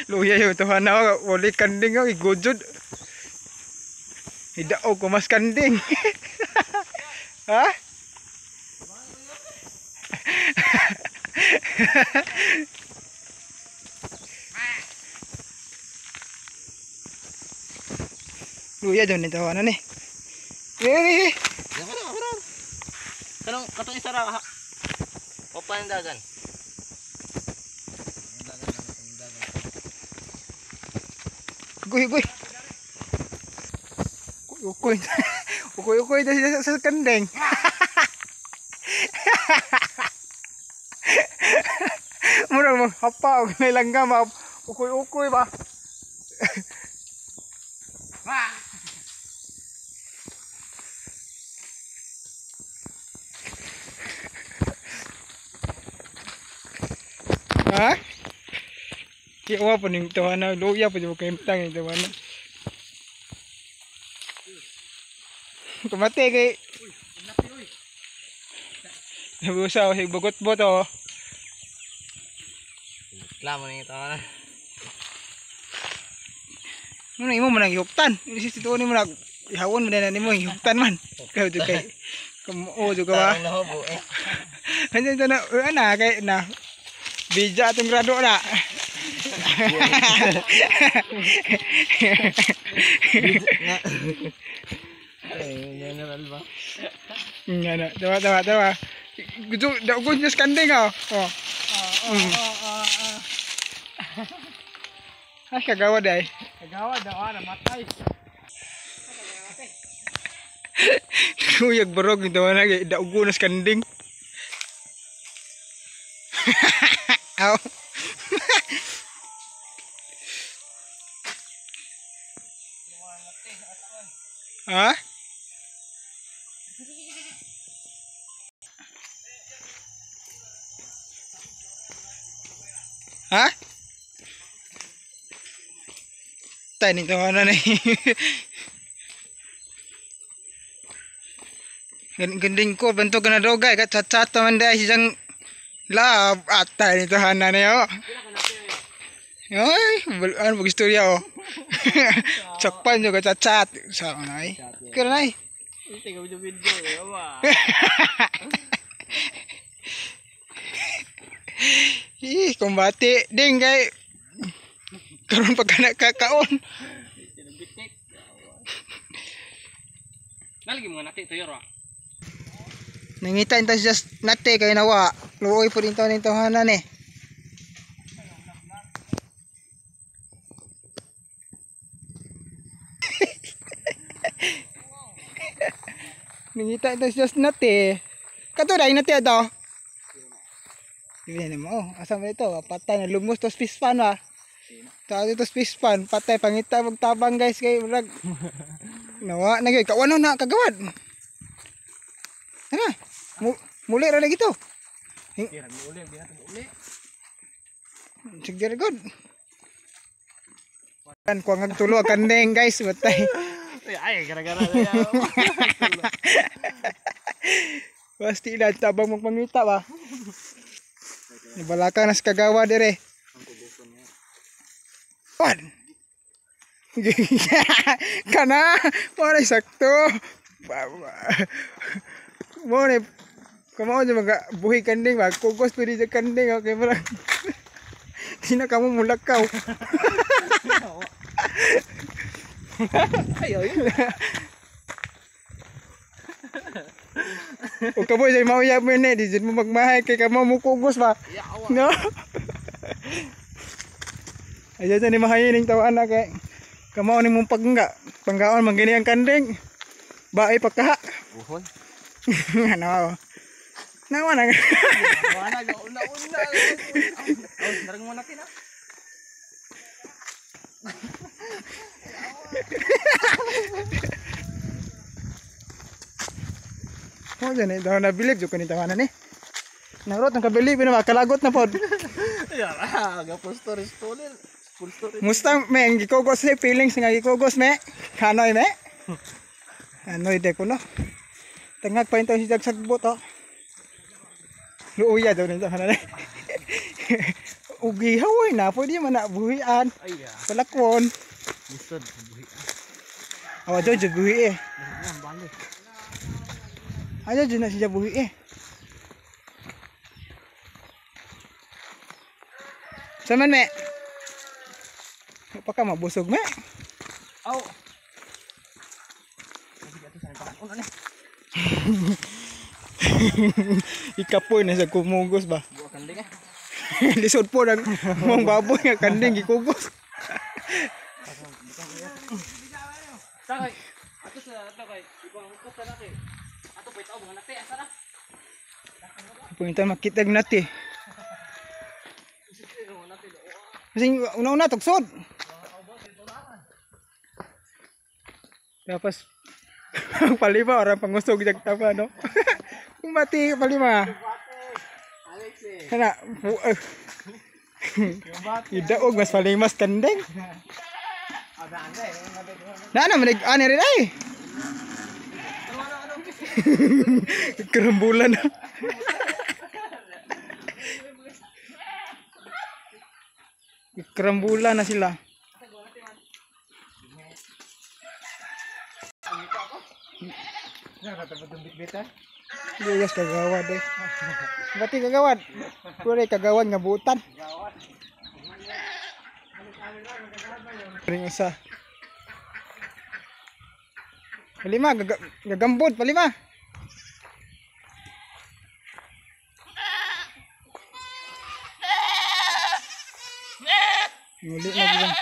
Luya yung tuhan na wali kanding ako igujud. Hidao ko mas kanding. Ha? Luya dyan ito ano ni. Eh. Yan ka na. Katong isa ra. Opan dagan. Ukoy. Ukoy sa kandeng. Murang mo hapa og nilanggam ukoy ba. Ha? Kiwa pa ning tawana, luya pa jud kay imtang ning tawana. Kumate kay nabusaw sig bugot-bot oh. Reklamo ning tawana. Ano imo man hihuptan? Isi tuon nimo nag ihawon man na nimo hihuptan man. Kay jud kay kamo jud ka ba? Nahobo eh. Ano na ana kay na bija atong grado na. General ba? Ngana, tawa. Gusto daw ko just kanding oh. Oh. Ah, kagawa dai. Kagawa daw ana matay. Kuyag barog nito na kay daw ko nas kanding. Aw. Ha? Ha? Tani tawana na. Ganding ko bentuk na dogay kat chat man dai siyang lab atay nito hana na yo. Ay, ano bang istorya oh. Sakpan juga cacat sa anay. Kira nay. Tingnan mo video eh, wa. Kumbati ding kay karon pagka nakakaon. Nalagi mo nati to yoro. Nangita inta just nate kay nawa. Luoy po dito ning tahanan eh. Nangita inta just nate. Kato dai nate ato. Dili mo. Asa man ito? Patay na lumos to fish pan ba. Tawag ito fish pan, patay pangita magtabang guys kay rag. Nawa na gyud kawano na kagawad. Ana. Muli ra lagi to. Tira mo uli, di natin uli. Sige good. Kan ko ang tulo kandeng guys, batay. Ay, gara-gara na. Pasti na tabang magpangita ba. Nibalaka na sa kagawa dire. Wan. Kana, para sakto. Mo ni kamao je mga buhi kanding ba, kugos pwede sa kanding okay para. Di na kamo mulakaw. Ayo. O kaboy say mauya mo ni, di mo magmahay kay kamo mo kugos ba. No. Ayo sa ni mahayin ning tawaan na kay kamao ni mong panggaon mangini ang kanding. Bae pagkaha. Buhon. Ano? Nawa na. Wala ga una. Darang mo natin ah. Mo jani daw na bilib jud kanita tawanan ni. Narot ang kabilib na makalagot na pod. Ya, ga full story. Musta me ang gikogos ni feelings nga gikogos me. Kanoy me. Anoy de ko no. Tengag pa intaw si Jagsagbot oh. Luuya daw nito hanan. ugi hawoy na pwede man na buhian. Ay ya. Palakon. Lisod buhi. Oh, do buhi eh. Yan balik. Aja na siya buhi eh. Saman me. Pa ka mabusog me. Aw. Ano ni? Ikapoy na sa kumugos ba. Buwa kanding eh. Lisod po ng mong baboy nga kanding gikugos. Sakay. Ato sa kay ibang ko sa laki. Ato pa itaw mga nate asa na. Punta makitag nati. Kasi una-una tugsod. Tapos palima orang pangusog jag tama no. Kung mati palima. Kana idaog mas palimas kandeng. Na manig ani rin ay. Kerembulan. Kerembulan na sila. Yes, kagawad eh. Bati kagawad. Pure kagawad nga butan. Ring usa. Palima gagambod palima. Nguli na